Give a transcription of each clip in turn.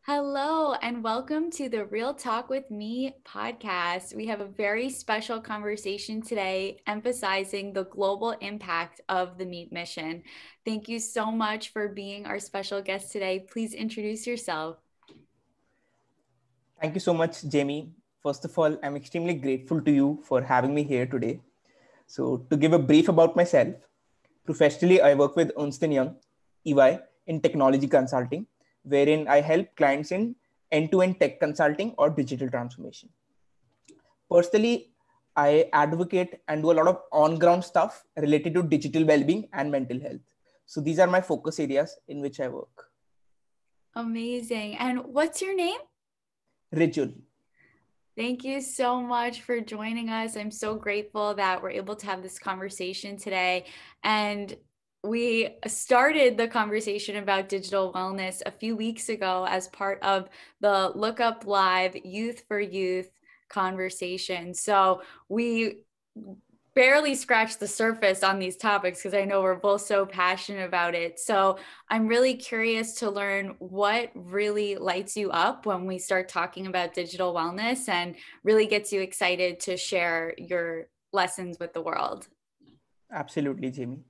Hello, and welcome to the Real Talk with Me podcast. We have a very special conversation today emphasizing the global impact of the Meet Mission. Thank you so much for being our special guest today. Please introduce yourself. Thank you so much, Jamie. First of all, I'm extremely grateful to you for having me here today. So, to give a brief about myself, professionally, I work with Ernst& Young, EY, in technology consulting, wherein I help clients in end-to-end tech consulting or digital transformation. Personally, I advocate and do a lot of on-ground stuff related to digital well-being and mental health. So, these are my focus areas in which I work. Amazing. And what's your name? Ritual. Thank you so much for joining us. I'm so grateful that we're able to have this conversation today. And we started the conversation about digital wellness a few weeks ago as part of the Look Up Live Youth for Youth conversation. So we barely scratched the surface on these topics because I know we're both so passionate about it. So I'm really curious to learn what really lights you up when we start talking about digital wellness and really gets you excited to share your lessons with the world. Absolutely, Jamie.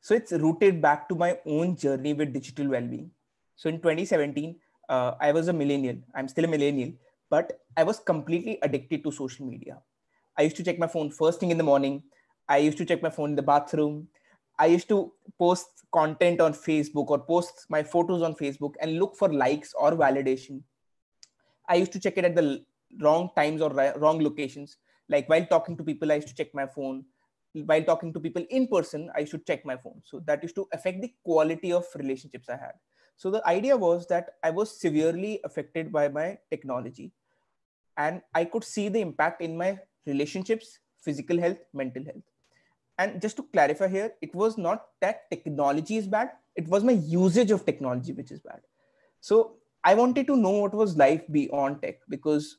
So it's rooted back to my own journey with digital well-being. So in 2017, I was a millennial. I'm still a millennial, but I was completely addicted to social media. I used to check my phone first thing in the morning. I used to check my phone in the bathroom. I used to post content on Facebook or post my photos on Facebook and look for likes or validation. I used to check it at the wrong times or wrong locations. Like while talking to people, I used to check my phone. While talking to people in person, I should check my phone. So that used to affect the quality of relationships I had. So the idea was that I was severely affected by my technology, and I could see the impact in my relationships, physical health, mental health. And just to clarify here, it was not that technology is bad, it was my usage of technology which is bad. So I wanted to know what was life beyond tech, because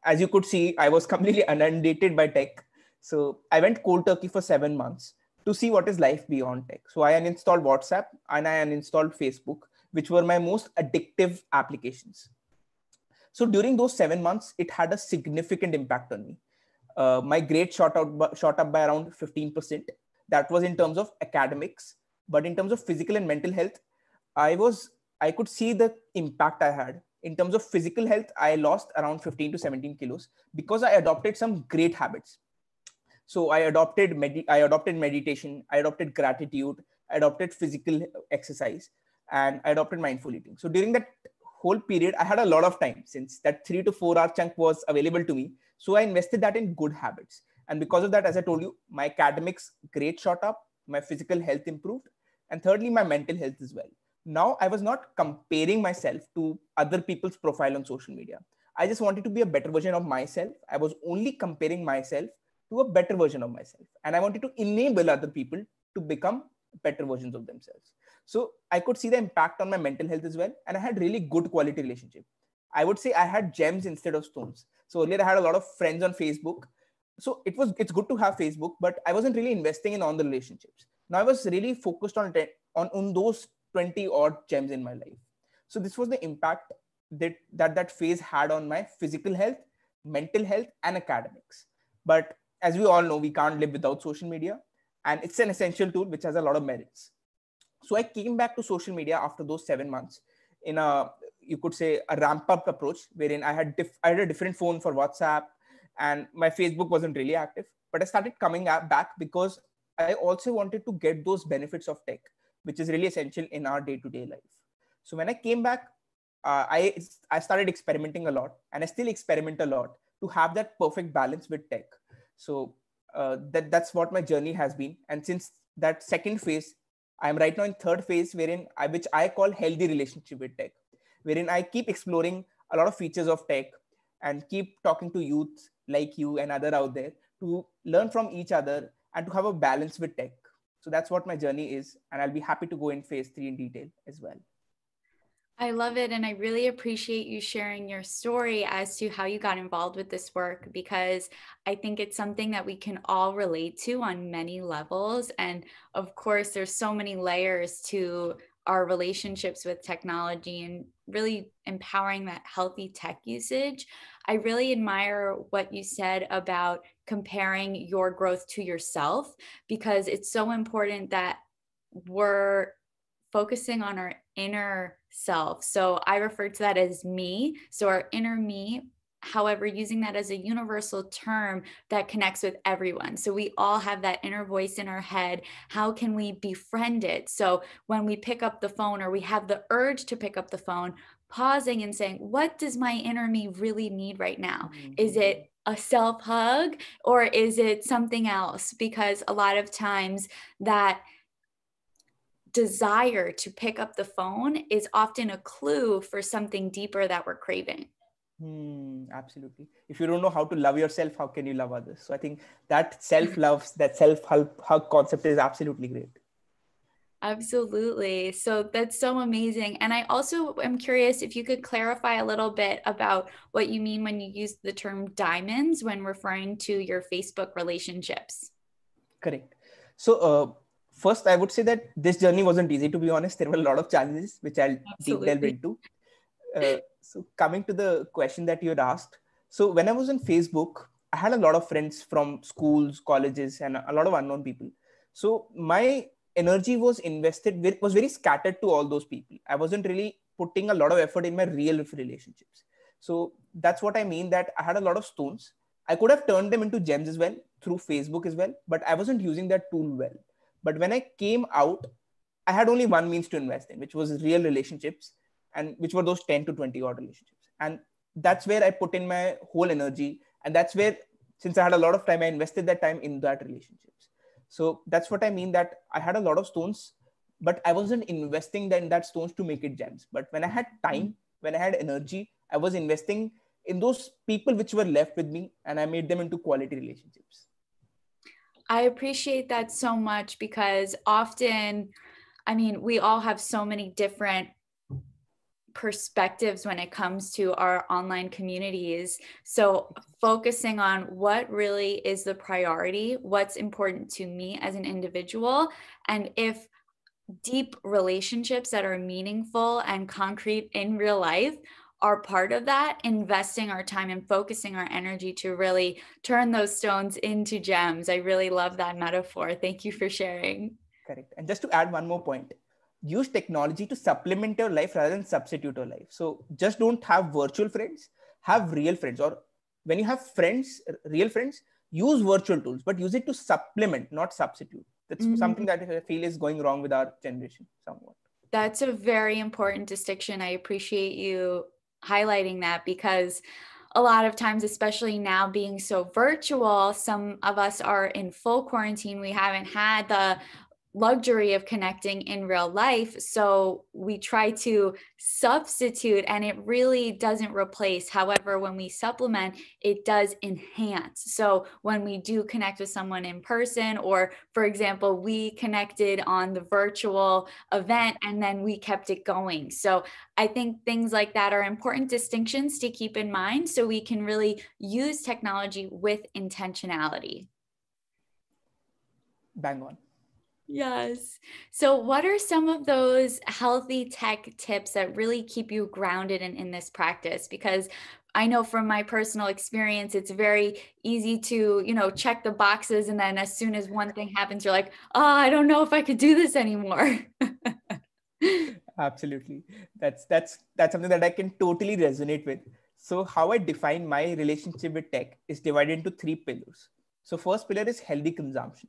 as you could see, I was completely inundated by tech. So I went cold turkey for 7 months to see what is life beyond tech. So I uninstalled WhatsApp and I uninstalled Facebook, which were my most addictive applications. So during those 7 months, it had a significant impact on me. My grade shot up by around 15%. That was in terms of academics, but in terms of physical and mental health, I was I could see the impact I had. In terms of physical health, I lost around 15 to 17 kilos because I adopted some great habits. So I adopted meditation, I adopted gratitude, I adopted physical exercise, and I adopted mindful eating. So during that whole period, I had a lot of time since that 3 to 4 hour chunk was available to me. So I invested that in good habits. And because of that, as I told you, my academics grade shot up, my physical health improved, and thirdly, my mental health as well. Now I was not comparing myself to other people's profile on social media. I just wanted to be a better version of myself. I was only comparing myself to a better version of myself. And I wanted to enable other people to become better versions of themselves. So I could see the impact on my mental health as well. And I had really good quality relationship. I would say I had gems instead of stones. So earlier I had a lot of friends on Facebook. So it's good to have Facebook, but I wasn't really investing in on the relationships. Now I was really focused on those 20 odd gems in my life. So this was the impact that phase had on my physical health, mental health, and academics. But as we all know, we can't live without social media, and it's an essential tool which has a lot of merits. So I came back to social media after those 7 months in a, you could say, a ramp up approach, wherein I had a different phone for WhatsApp, and my Facebook wasn't really active. But I started coming back because I also wanted to get those benefits of tech, which is really essential in our day to day life. So when I came back, I started experimenting a lot, and I still experiment a lot to have that perfect balance with tech. So that's what my journey has been. And since that second phase, I'm right now in third phase, which I call healthy relationship with tech, wherein I keep exploring a lot of features of tech and keep talking to youth like you and other out there to learn from each other and to have a balance with tech. So that's what my journey is, and I'll be happy to go in phase 3 in detail as well. I love it. And I really appreciate you sharing your story as to how you got involved with this work, because I think it's something that we can all relate to on many levels. And of course, there's so many layers to our relationships with technology and really empowering that healthy tech usage. I really admire what you said about comparing your growth to yourself, because it's so important that we're focusing on our inner self. So I refer to that as me. So our inner me, however, using that as a universal term that connects with everyone. So we all have that inner voice in our head. How can we befriend it? So when we pick up the phone or we have the urge to pick up the phone, pausing and saying, what does my inner me really need right now? Is it a self hug or is it something else? Because a lot of times that desire to pick up the phone is often a clue for something deeper that we're craving. Absolutely. If you don't know how to love yourself, how can you love others? So I think that self-love, that self-help concept is absolutely great. Absolutely. So that's so amazing. And I also am curious if you could clarify a little bit about what you mean when you use the term diamonds when referring to your Facebook relationships. Correct. So first, I would say that this journey wasn't easy, to be honest. There were a lot of challenges, which I'll deep delve into. So coming to the question that you had asked. So when I was on Facebook, I had a lot of friends from schools, colleges, and a lot of unknown people. So my energy was was very scattered to all those people. I wasn't really putting a lot of effort in my real relationships. So that's what I mean, that I had a lot of stones. I could have turned them into gems as well through Facebook as well, but I wasn't using that tool well. But when I came out, I had only one means to invest in, which was real relationships, and which were those 10 to 20 odd relationships. And that's where I put in my whole energy. And that's where, since I had a lot of time, I invested that time in that relationships. So that's what I mean, that I had a lot of stones, but I wasn't investing in that stones to make it gems. But when I had time, when I had energy, I was investing in those people which were left with me, and I made them into quality relationships. I appreciate that so much, because often, I mean, we all have so many different perspectives when it comes to our online communities. So focusing on what really is the priority, what's important to me as an individual, and if deep relationships that are meaningful and concrete in real life are part of that, investing our time and focusing our energy to really turn those stones into gems. I really love that metaphor. Thank you for sharing. Correct. And just to add one more point, use technology to supplement your life rather than substitute your life. So just don't have virtual friends, have real friends. Or when you have friends, real friends, use virtual tools, but use it to supplement, not substitute. That's something that I feel is going wrong with our generation somewhat. That's a very important distinction. I appreciate you highlighting that, because a lot of times, especially now being so virtual, some of us are in full quarantine. We haven't had the luxury of connecting in real life. So we try to substitute, and it really doesn't replace. However, when we supplement, it does enhance. So when we do connect with someone in person, or for example, we connected on the virtual event and then we kept it going. So I think things like that are important distinctions to keep in mind, so we can really use technology with intentionality. Bang on. Yes. So what are some of those healthy tech tips that really keep you grounded in this practice? Because I know from my personal experience, it's very easy to, check the boxes. And then as soon as one thing happens, you're like, oh, I don't know if I could do this anymore. Absolutely. That's something that I can totally resonate with. So how I define my relationship with tech is divided into 3 pillars. So first pillar is healthy consumption.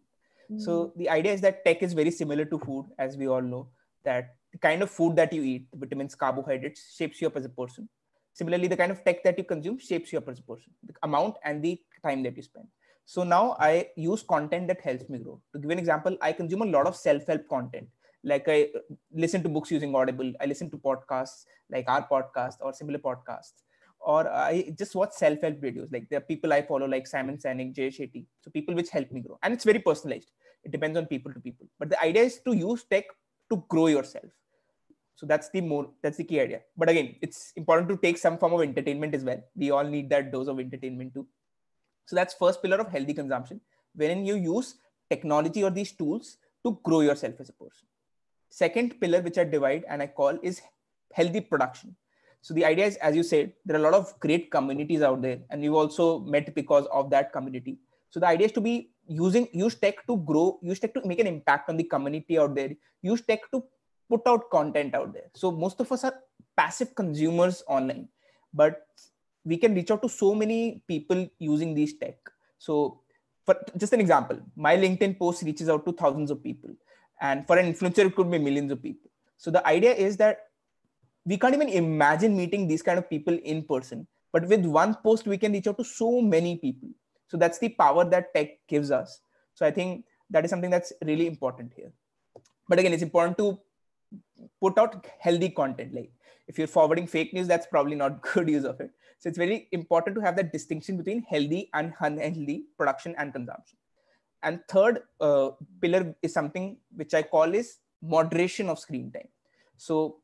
So the idea is that tech is very similar to food, as we all know, that the kind of food that you eat, the vitamins, carbohydrates, shapes you up as a person. Similarly, the kind of tech that you consume shapes you up as a person, the amount and the time that you spend. So now I use content that helps me grow. To give an example, I consume a lot of self-help content. Like I listen to books using Audible. I listen to podcasts like our podcast or similar podcasts. Or I just watch self-help videos. Like there are people I follow like Simon Sinek, Jay Shetty. So people which help me grow. And it's very personalized. It depends on people to people. But the idea is to use tech to grow yourself. So that's the key idea. But again, it's important to take some form of entertainment as well. We all need that dose of entertainment too. So that's first pillar of healthy consumption, wherein you use technology or these tools to grow yourself as a person. Second pillar, which I divide and I call, is healthy production. So the idea is, as you said, there are a lot of great communities out there, and you've also met because of that community. So the idea is to be use tech to grow, use tech to make an impact on the community out there, use tech to put out content out there. So most of us are passive consumers online, but we can reach out to so many people using these tech. So for just an example, my LinkedIn post reaches out to thousands of people, and for an influencer, it could be millions of people. So the idea is that we can't even imagine meeting these kind of people in person, but with one post, we can reach out to so many people. So that's the power that tech gives us. So I think that is something that's really important here. But again, it's important to put out healthy content. Like if you're forwarding fake news, that's probably not good use of it. So it's very important to have that distinction between healthy and unhealthy production and consumption. And third pillar is something which I call is moderation of screen time. So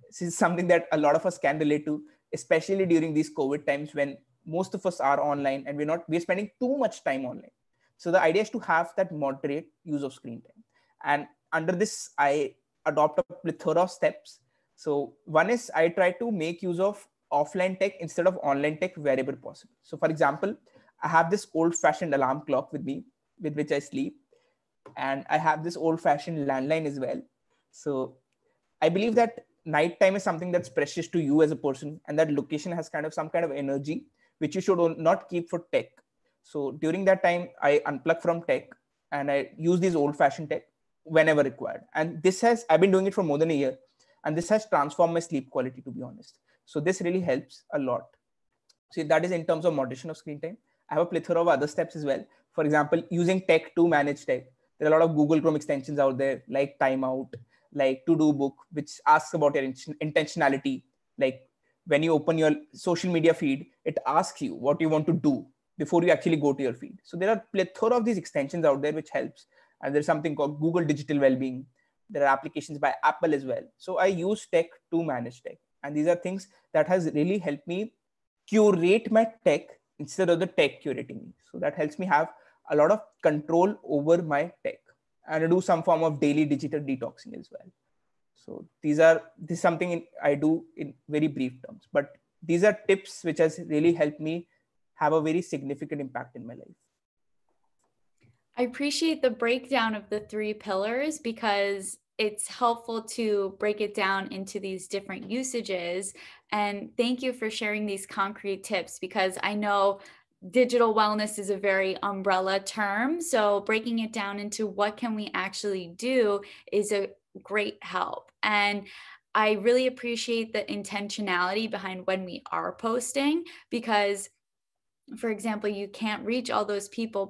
this is something that a lot of us can relate to, especially during these COVID times when most of us are online and we're spending too much time online. So the idea is to have that moderate use of screen time. And under this, I adopt a plethora of steps. So one is I try to make use of offline tech instead of online tech wherever possible. So for example, I have this old fashioned alarm clock with me, with which I sleep. And I have this old fashioned landline as well. So I believe that nighttime is something that's precious to you as a person, and that location has kind of some kind of energy which you should not keep for tech. So during that time, I unplug from tech and I use these old fashioned tech whenever required. And I've been doing it for more than a year, and this has transformed my sleep quality, to be honest. So this really helps a lot. So that is in terms of moderation of screen time. I have a plethora of other steps as well. For example, using tech to manage tech. There are a lot of Google Chrome extensions out there, like Timeout, like To Do Book, which asks about your intentionality. Like when you open your social media feed, it asks you what you want to do before you actually go to your feed. So there are plethora of these extensions out there which helps. And there's something called Google Digital Wellbeing. There are applications by Apple as well. So I use tech to manage tech. And these are things that has really helped me curate my tech instead of the tech curating me. So that helps me have a lot of control over my tech, and I do some form of daily digital detoxing as well. So this is something I do in very brief terms, but these are tips which has really helped me have a very significant impact in my life. I appreciate the breakdown of the 3 pillars because it's helpful to break it down into these different usages. And thank you for sharing these concrete tips, because I know digital wellness is a very umbrella term. So breaking it down into what can we actually do is a great help. And I really appreciate the intentionality behind when we are posting, because, for example, you can't reach all those people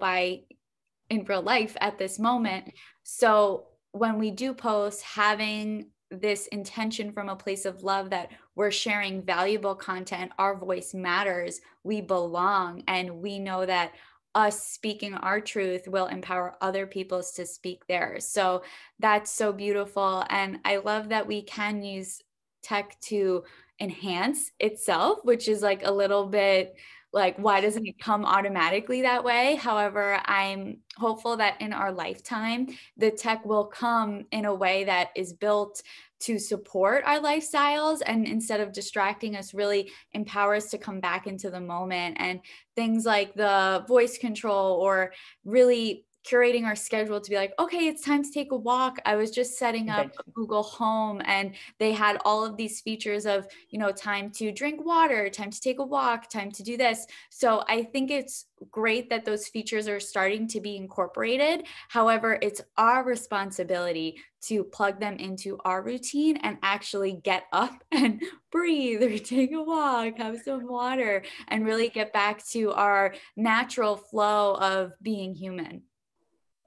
in real life at this moment. So when we do post, having this intention from a place of love that we're sharing valuable content, our voice matters, we belong, and we know that us speaking our truth will empower other people to speak theirs. So that's so beautiful. And I love that we can use tech to enhance itself, which is like a little bit like, why doesn't it come automatically that way? However, I'm hopeful that in our lifetime, the tech will come in a way that is built to support our lifestyles, and instead of distracting us, really empower us to come back into the moment. And things like the voice control, or really curating our schedule to be like, okay, it's time to take a walk. I was just setting up Google Home, and they had all of these features of, time to drink water, time to take a walk, time to do this. So I think it's great that those features are starting to be incorporated. However, it's our responsibility to plug them into our routine and actually get up and breathe, or take a walk, have some water, and really get back to our natural flow of being human.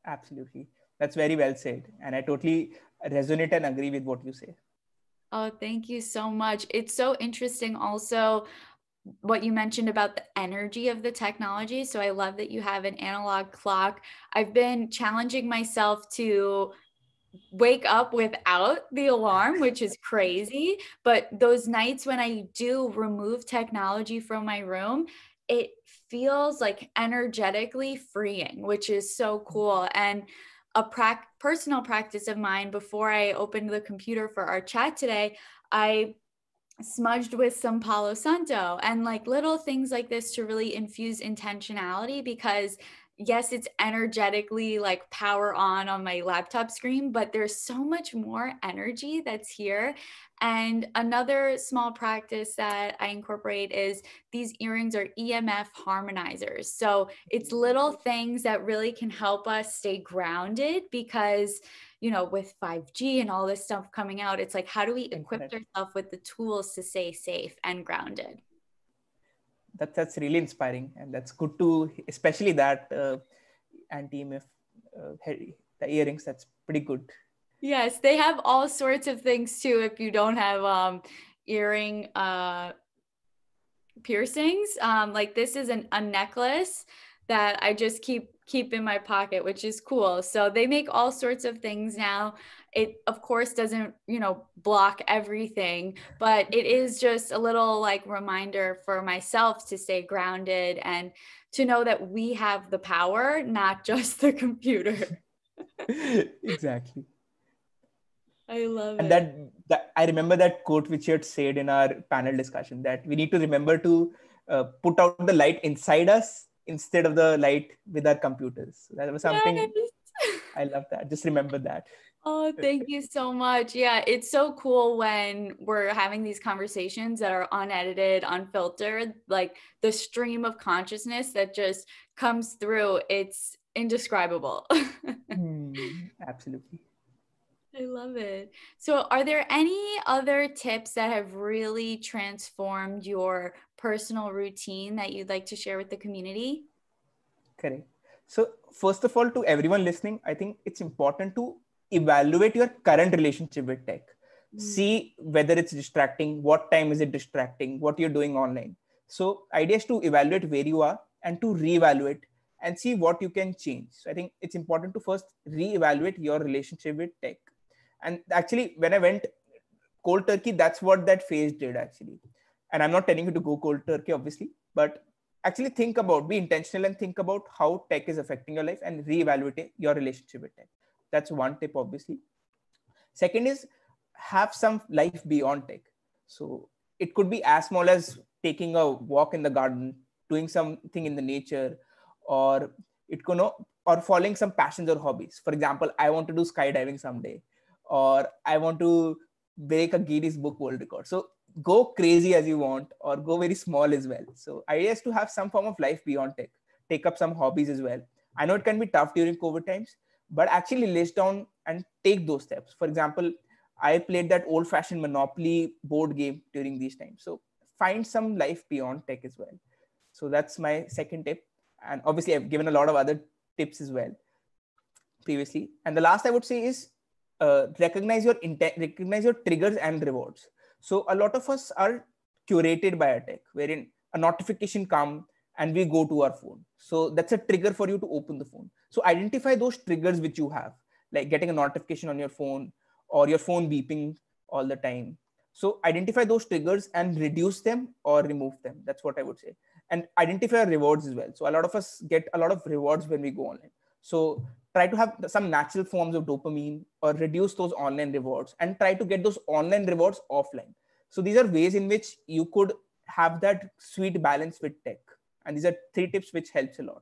Absolutely. That's very well said. And I totally resonate and agree with what you say. Oh, thank you so much. It's so interesting also what you mentioned about the energy of the technology. So I love that you have an analog clock. I've been challenging myself to wake up without the alarm, which is crazy. But those nights when I do remove technology from my room, it feels like energetically freeing, which is so cool. And a personal practice of mine before I opened the computer for our chat today, I smudged with some Palo Santo and like little things like this to really infuse intentionality, because yes, it's energetically like power on my laptop screen, but there's so much more energy that's here. And another small practice that I incorporate is these earrings are EMF harmonizers. So it's little things that really can help us stay grounded, because with 5G and all this stuff coming out, it's like, how do we equip ourselves with the tools to stay safe and grounded? That's really inspiring, and that's good to, especially that anti-EMF the earrings. That's pretty good. Yes, they have all sorts of things too. If you don't have earring piercings, like this is a necklace that I just keep in my pocket, which is cool. So they make all sorts of things now. It of course doesn't, block everything, but it is just a little like reminder for myself to stay grounded and to know that we have the power, not just the computer. Exactly. I love and it. that I remember that quote which you had said in our panel discussion, that we need to remember to put out the light inside us instead of the light with our computers. That was something. Yes. I love that. Just remember that. Oh, thank you so much. Yeah, it's so cool when we're having these conversations that are unedited, unfiltered, like the stream of consciousness that just comes through. It's indescribable. Absolutely. I love it. So, are there any other tips that have really transformed your personal routine that you'd like to share with the community? Correct. So, first of all, to everyone listening, I think it's important to evaluate your current relationship with tech. See whether it's distracting, what time is it distracting, what you're doing online. So, idea is to evaluate where you are and to reevaluate and see what you can change. So, I think it's important to first reevaluate your relationship with tech. And actually, when I went cold turkey, that's what that phase did actually. And I'm not telling you to go cold turkey, obviously, but actually be intentional and think about how tech is affecting your life and reevaluate your relationship with tech. That's one tip, obviously. Second is have some life beyond tech. So it could be as small as taking a walk in the garden, doing something in the nature, or it could know, or following some passions or hobbies. For example, I want to do skydiving someday, or I want to break a Guinness Book World Record. So go crazy as you want, or go very small as well. So idea is to have some form of life beyond tech. Take up some hobbies as well. I know it can be tough during COVID times, but actually list down and take those steps. For example, I played that old fashioned Monopoly board game during these times. So find some life beyond tech as well. So that's my second tip. And obviously I've given a lot of other tips as well previously. And the last I would say is recognize your intent, recognize your triggers and rewards. So a lot of us are curated by a tech, wherein a notification come and we go to our phone. So that's a trigger for you to open the phone. So identify those triggers which you have, like getting a notification on your phone or your phone beeping all the time. So identify those triggers and reduce them or remove them. That's what I would say. And identify rewards as well. So a lot of us get a lot of rewards when we go online. So try to have some natural forms of dopamine or reduce those online rewards and try to get those online rewards offline. So these are ways in which you could have that sweet balance with tech. And these are 3 tips which helps a lot.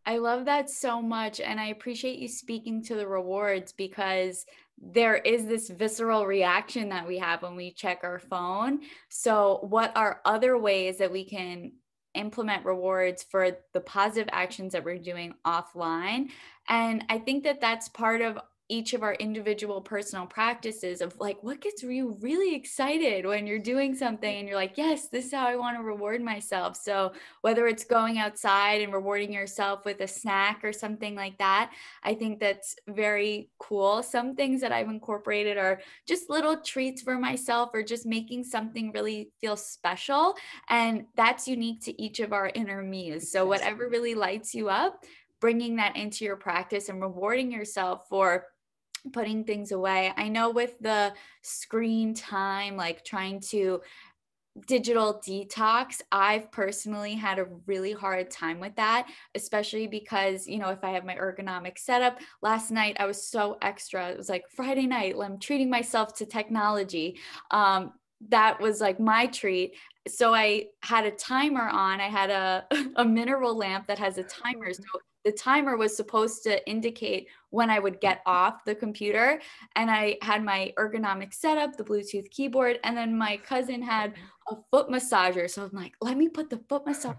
I love that so much. And I appreciate you speaking to the rewards, because there is this visceral reaction that we have when we check our phone. So, what are other ways that we can implement rewards for the positive actions that we're doing offline? And I think that that's part of each of our individual personal practices of like, what gets you really excited when you're doing something and you're like, yes, this is how I want to reward myself. So whether it's going outside and rewarding yourself with a snack or something like that, I think that's very cool. Some things that I've incorporated are just little treats for myself, or just making something really feel special. And that's unique to each of our inner me's. So whatever really lights you up, bringing that into your practice and rewarding yourself for putting things away. I know with the screen time, like trying to digital detox, I've personally had a really hard time with that, especially because, you know, if I have my ergonomic setup, last night I was so extra. It was like Friday night, I'm treating myself to technology. That was like my treat. So I had a timer on. I had a mineral lamp that has a timer. So the timer was supposed to indicate when I would get off the computer. And I had my ergonomic setup, the Bluetooth keyboard, and then my cousin had a foot massager. So I'm like, let me put the foot massager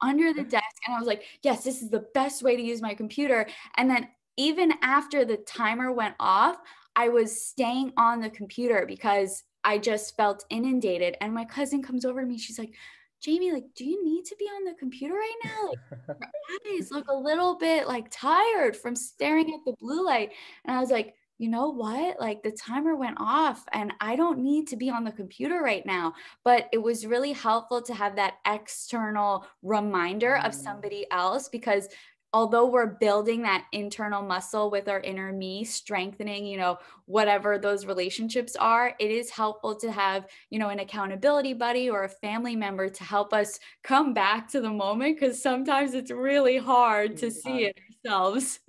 under the desk. And I was like, yes, this is the best way to use my computer. And then even after the timer went off, I was staying on the computer because I just felt inundated. And my cousin comes over to me. She's like, Jamie, like, do you need to be on the computer right now? Like, your eyes look a little bit like tired from staring at the blue light. And I was like, you know what? Like the timer went off and I don't need to be on the computer right now. But it was really helpful to have that external reminder of somebody else because although we're building that internal muscle with our inner me, strengthening, you know, whatever those relationships are, it is helpful to have, you know, an accountability buddy or a family member to help us come back to the moment because sometimes it's really hard to see it ourselves.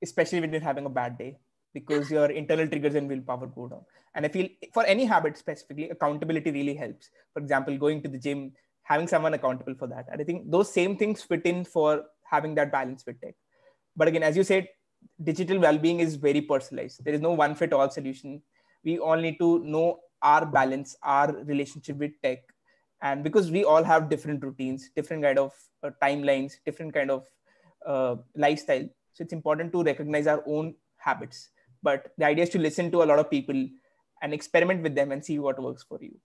Especially when you're having a bad day, because your internal triggers and willpower go down. And I feel for any habit specifically, accountability really helps. For example, going to the gym, having someone accountable for that. And I think those same things fit in for having that balance with tech. But again, as you said, digital well-being is very personalized. There is no one fit all solution. We all need to know our balance, our relationship with tech. And because we all have different routines, different kind of timelines, different kind of lifestyle. So it's important to recognize our own habits. But the idea is to listen to a lot of people and experiment with them and see what works for you.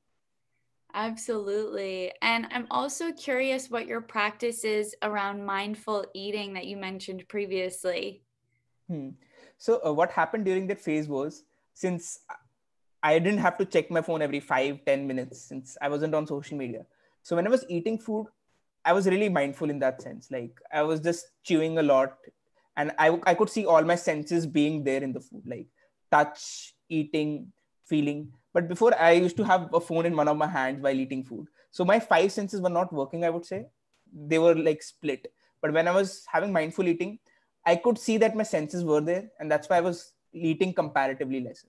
Absolutely. And I'm also curious what your practice is around mindful eating that you mentioned previously. So what happened during that phase was, since I didn't have to check my phone every 5-10 minutes, since I wasn't on social media. So when I was eating food, I was really mindful in that sense. Like I was just chewing a lot and I could see all my senses being there in the food, like touch, eating, feeling. But before, I used to have a phone in one of my hands while eating food. So my five senses were not working, I would say. They were like split. But when I was having mindful eating, I could see that my senses were there. And that's why I was eating comparatively less.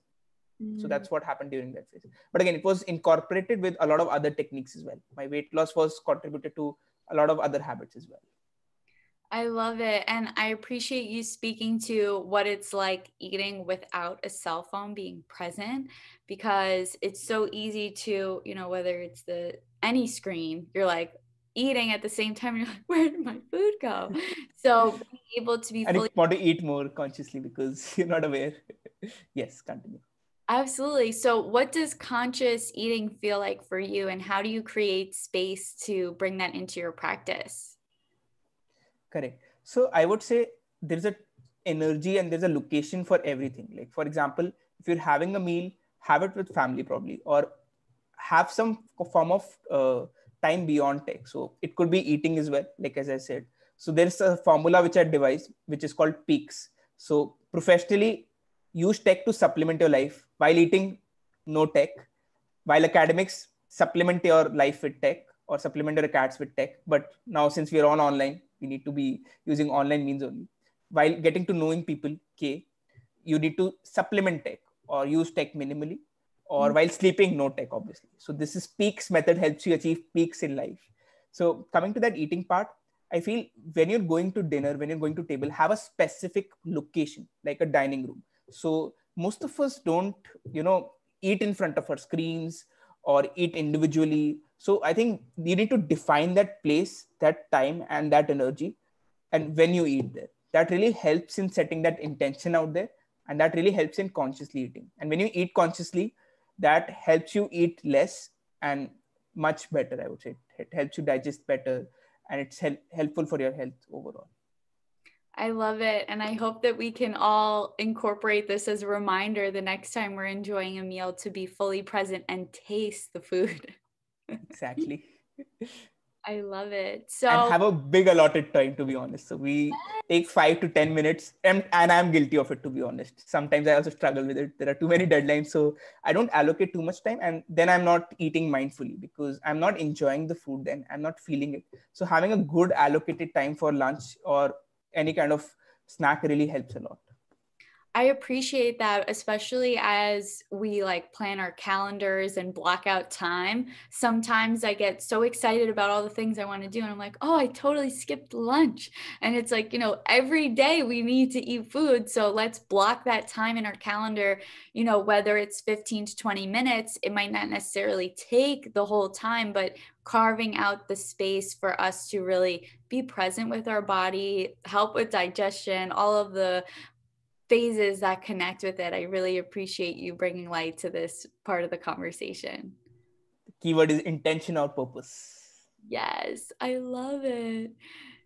So that's what happened during that phase. But again, it was incorporated with a lot of other techniques as well. My weight loss was contributed to a lot of other habits as well. I love it. And I appreciate you speaking to what it's like eating without a cell phone being present because it's so easy to, you know, whether it's any screen, you're like eating at the same time, you're like, where did my food go? So being able to be And you fully. want to eat more consciously because you're not aware. Yes, continue. Absolutely. So what does conscious eating feel like for you and how do you create space to bring that into your practice? Correct. So I would say there's a energy and there's a location for everything. Like for example, if you're having a meal, have it with family probably, or have some form of time beyond tech. So it could be eating as well, like as I said. So there's a formula which I devised, which is called peaks. So professionally, use tech to supplement your life while eating, no tech. While academics, supplement your life with tech or supplement your cats with tech. But now since we are all online, we need to be using online means only. While getting to knowing people, K, you need to supplement tech or use tech minimally, or while sleeping, no tech, obviously. So this is peaks method helps you achieve peaks in life. So coming to that eating part, I feel when you're going to dinner, when you're going to table, have a specific location, like a dining room. So most of us don't, eat in front of our screens or eat individually. So I think you need to define that place, that time, and that energy. And when you eat there, that really helps in setting that intention out there. And that really helps in consciously eating. And when you eat consciously, that helps you eat less and much better, I would say. It helps you digest better and it's helpful for your health overall. I love it. And I hope that we can all incorporate this as a reminder the next time we're enjoying a meal to be fully present and taste the food. Exactly. I love it. And So have a big allotted time, to be honest. So we take 5 to 10 minutes, and I'm guilty of it, to be honest. Sometimes I also struggle with it. There are too many deadlines, so I don't allocate too much time, and then I'm not eating mindfully because I'm not enjoying the food. Then I'm not feeling it. So having a good allocated time for lunch or any kind of snack really helps a lot. I appreciate that, especially as we like plan our calendars and block out time. Sometimes I get so excited about all the things I want to do, and I'm like, oh, I totally skipped lunch. And it's like, every day we need to eat food. So let's block that time in our calendar, whether it's 15 to 20 minutes, it might not necessarily take the whole time, but carving out the space for us to really be present with our body, help with digestion, all of the phases that connect with it. I really appreciate you bringing light to this part of the conversation. The keyword is intention or purpose. Yes, I love it.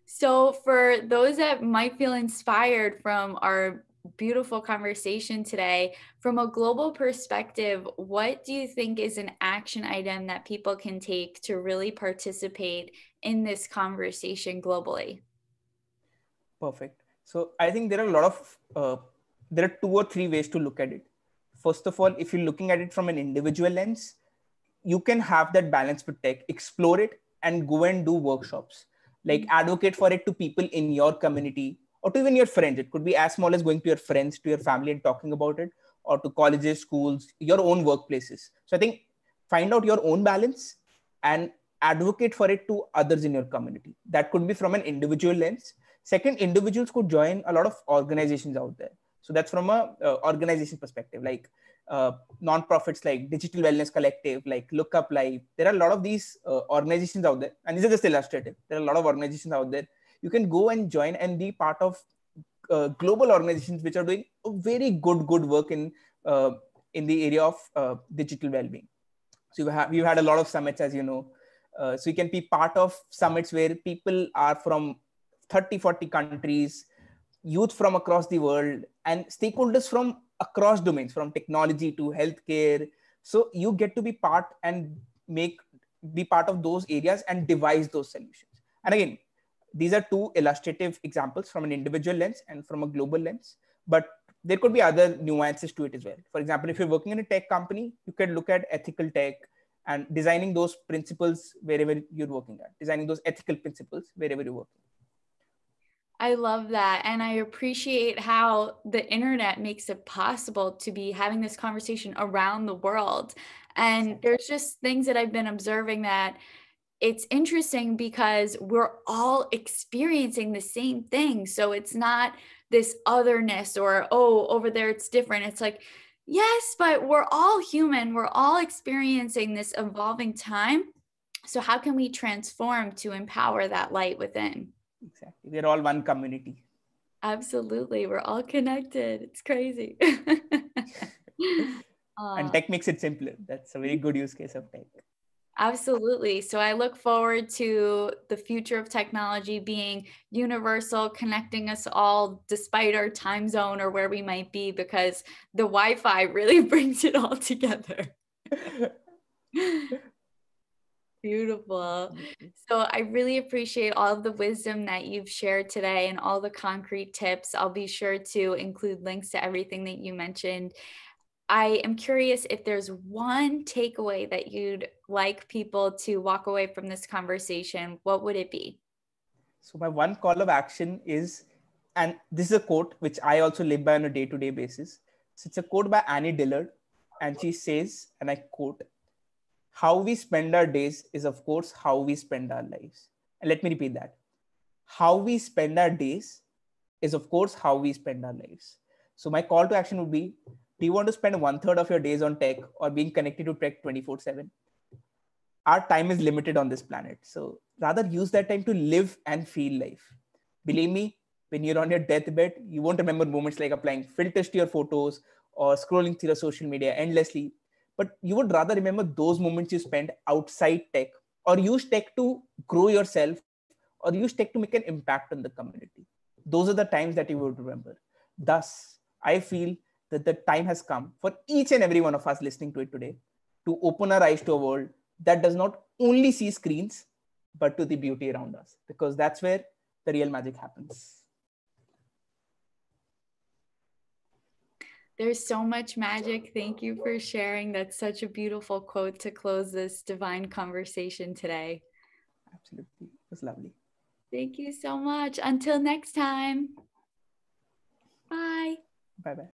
So, for those that might feel inspired from our beautiful conversation today, from a global perspective, what do you think is an action item that people can take to really participate in this conversation globally? Perfect. So I think there are a lot of there are 2 or 3 ways to look at it. First of all, if you're looking at it from an individual lens, you can have that balance with tech, explore it, and go and do workshops. Like advocate for it to people in your community or to even your friends. It could be as small as going to your friends, to your family, and talking about it, or to colleges, schools, your own workplaces. So I think find out your own balance and advocate for it to others in your community. That could be from an individual lens. Second, individuals could join a lot of organizations out there. So that's from a organization perspective, like non-profits like Digital Wellness Collective, like Look Up Live. There are a lot of these organizations out there, and these are just illustrative. There are a lot of organizations out there. You can go and join and be part of global organizations which are doing a very good work in the area of digital well-being. So we've had a lot of summits, as you know. So you can be part of summits where people are from 30, 40 countries, youth from across the world, and stakeholders from across domains, from technology to healthcare. So you get to be part and be part of those areas and devise those solutions. And again, these are 2 illustrative examples from an individual lens and from a global lens, but there could be other nuances to it as well. For example, if you're working in a tech company, you can look at ethical tech and designing those principles wherever you're working at, designing those ethical principles wherever you're working. I love that. And I appreciate how the internet makes it possible to be having this conversation around the world. And there's just things that I've been observing that it's interesting because we're all experiencing the same thing. So it's not this otherness or, oh, over there it's different. It's like, yes, but we're all human. We're all experiencing this evolving time. So how can we transform to empower that light within? Exactly. We're all one community. Absolutely. We're all connected. It's crazy. And tech makes it simpler. That's a very good use case of tech. Absolutely. So I look forward to the future of technology being universal, connecting us all despite our time zone or where we might be, because the Wi-Fi really brings it all together. Beautiful. So I really appreciate all of the wisdom that you've shared today and all the concrete tips. I'll be sure to include links to everything that you mentioned. I am curious if there's one takeaway that you'd like people to walk away from this conversation, what would it be? So my one call of action is, and this is a quote which I also live by on a day-to-day basis. So it's a quote by Annie Dillard, and she says, and I quote, "How we spend our days is, of course, how we spend our lives." And let me repeat that. How we spend our days is, of course, how we spend our lives. So my call to action would be, do you want to spend 1/3 of your days on tech or being connected to tech 24/7? Our time is limited on this planet. So rather use that time to live and feel life. Believe me, when you're on your deathbed, you won't remember moments like applying filters to your photos or scrolling through your social media endlessly. But you would rather remember those moments you spent outside tech, or use tech to grow yourself, or use tech to make an impact on the community. Those are the times that you would remember. Thus, I feel that the time has come for each and every one of us listening to it today to open our eyes to a world that does not only see screens, but to the beauty around us, because that's where the real magic happens. There's so much magic. Thank you for sharing. That's such a beautiful quote to close this divine conversation today. Absolutely. It was lovely. Thank you so much. Until next time. Bye. Bye-bye.